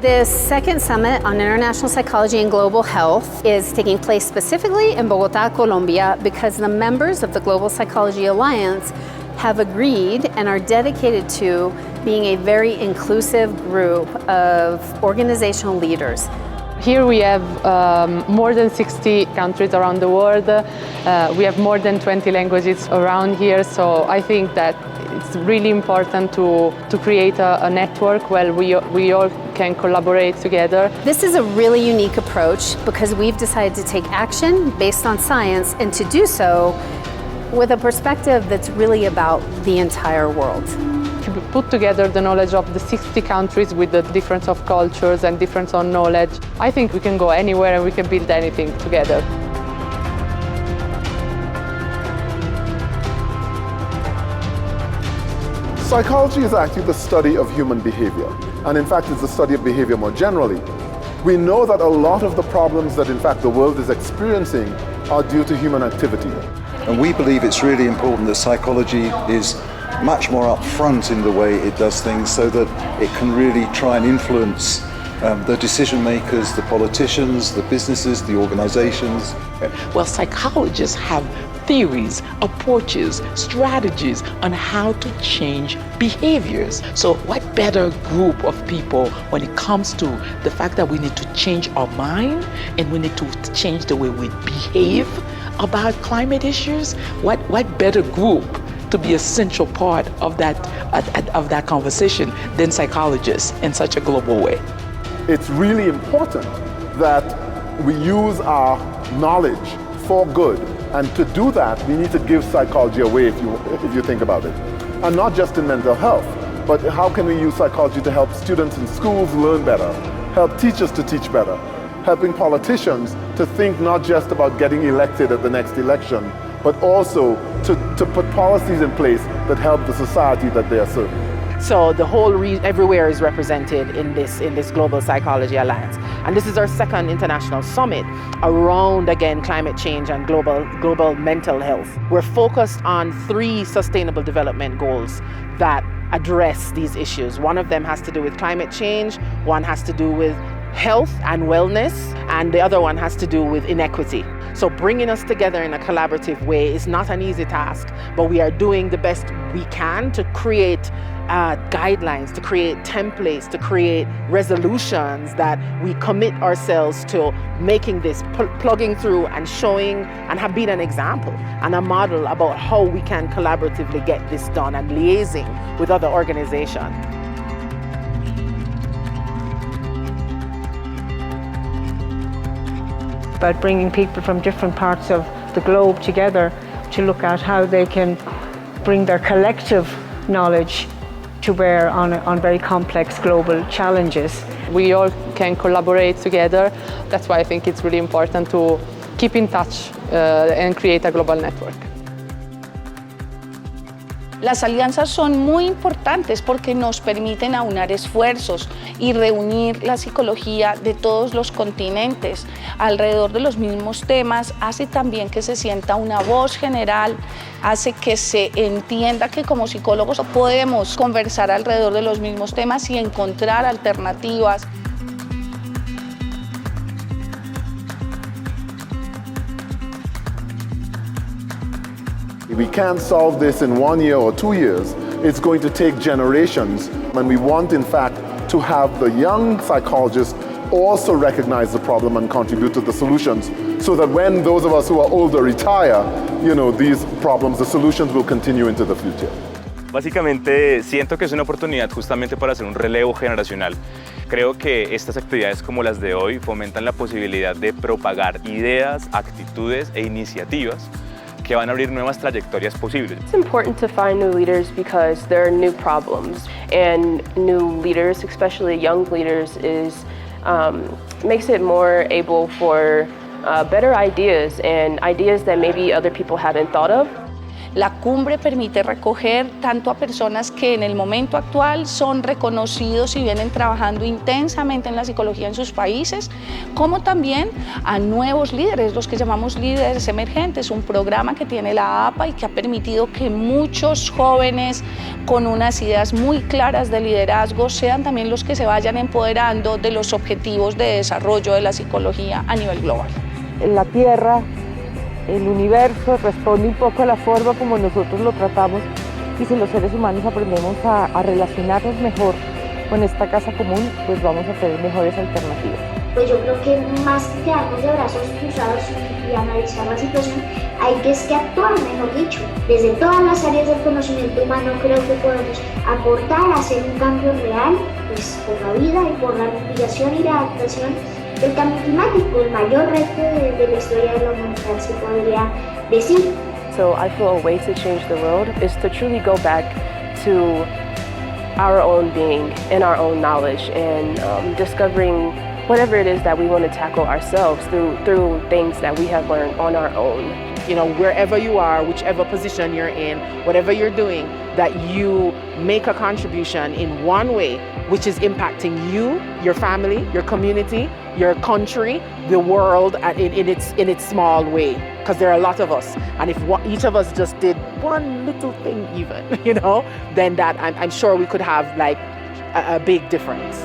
The second summit on international psychology and global health is taking place specifically in Bogotá, Colombia, because the members of the Global Psychology Alliance have agreed and are dedicated to being a very inclusive group of organizational leaders. Here we have more than 60 countries around the world. We have more than 20 languages around here, so I think that it's really important to create a network where we all can collaborate together. This is a really unique approach because we've decided to take action based on science and to do so with a perspective that's really about the entire world. To put together the knowledge of the 60 countries with the difference of cultures and difference of knowledge, I think we can go anywhere and we can build anything together. Psychology is actually the study of human behavior, and in fact it's the study of behavior more generally. We know that a lot of the problems that in fact the world is experiencing are due to human activity. And we believe it's really important that psychology is much more upfront in the way it does things so that it can really try and influence the decision makers, the politicians, the businesses, the organizations. Well, psychologists have theories, approaches, strategies on how to change behaviors. So what better group of people when it comes to the fact that we need to change our mind and we need to change the way we behave about climate issues? What better group to be an essential part of that conversation than psychologists in such a global way? It's really important that we use our knowledge for good, and to do that we need to give psychology away if you think about it. And not just in mental health, but how can we use psychology to help students in schools learn better, help teachers to teach better, helping politicians to think not just about getting elected at the next election, but also to put policies in place that help the society that they are serving. So the whole everywhere is represented in this Global Psychology Alliance. And this is our second international summit around, again, climate change and global mental health. We're focused on 3 sustainable development goals that address these issues. One of them has to do with climate change, one has to do with health and wellness, and the other one has to do with inequity. So bringing us together in a collaborative way is not an easy task, but we are doing the best we can to create guidelines, to create templates, to create resolutions that we commit ourselves to making this, plugging through and showing and have been an example and a model about how we can collaboratively get this done and liaising with other organizations. About bringing people from different parts of the globe together to look at how they can bring their collective knowledge to bear on very complex global challenges. We all can collaborate together. That's why I think it's really important to keep in touch and create a global network. Las alianzas son muy importantes porque nos permiten aunar esfuerzos y reunir la psicología de todos los continentes alrededor de los mismos temas. Hace también que se sienta una voz general, hace que se entienda que como psicólogos podemos conversar alrededor de los mismos temas y encontrar alternativas. We can't solve this in 1 year or 2 years. It's going to take generations. And we want, in fact, to have the young psychologists also recognize the problem and contribute to the solutions, so that when those of us who are older retire, these problems, the solutions will continue into the future. Básicamente siento que es una oportunidad justamente para hacer un relevo generacional. Creo que estas actividades como las de hoy fomentan la posibilidad de propagar ideas, actitudes e iniciativas que van a abrir nuevas trayectorias posibles. It's important to find new leaders because there are new problems, and new leaders, especially young leaders, makes it more able for better ideas and ideas that maybe other people haven't thought of. La cumbre permite recoger tanto a personas que en el momento actual son reconocidos y vienen trabajando intensamente en la psicología en sus países, como también a nuevos líderes, los que llamamos líderes emergentes, un programa que tiene la APA y que ha permitido que muchos jóvenes con unas ideas muy claras de liderazgo sean también los que se vayan empoderando de los objetivos de desarrollo de la psicología a nivel global. La Tierra, el universo responde un poco a la forma como nosotros lo tratamos, y si los seres humanos aprendemos a relacionarnos mejor con esta casa común, pues vamos a tener mejores alternativas. Pues yo creo que más que quedarnos de brazos cruzados y analizar la situación, hay que actuar, mejor dicho. Desde todas las áreas del conocimiento humano creo que podemos aportar a hacer un cambio real, pues por la vida y por la mitigación y la adaptación del cambio climático, el mayor reto de la historia de la humanidad, se podría decir. So I feel a way to change the world is to truly go back to our own being and our own knowledge, and discovering whatever it is that we want to tackle ourselves through things that we have learned on our own. You know, wherever you are, whichever position you're in, whatever you're doing, that you make a contribution in one way, which is impacting you, your family, your community, your country, the world in its small way. Because there are a lot of us, and if each of us just did one little thing even, you know, then that I'm sure we could have like a big difference.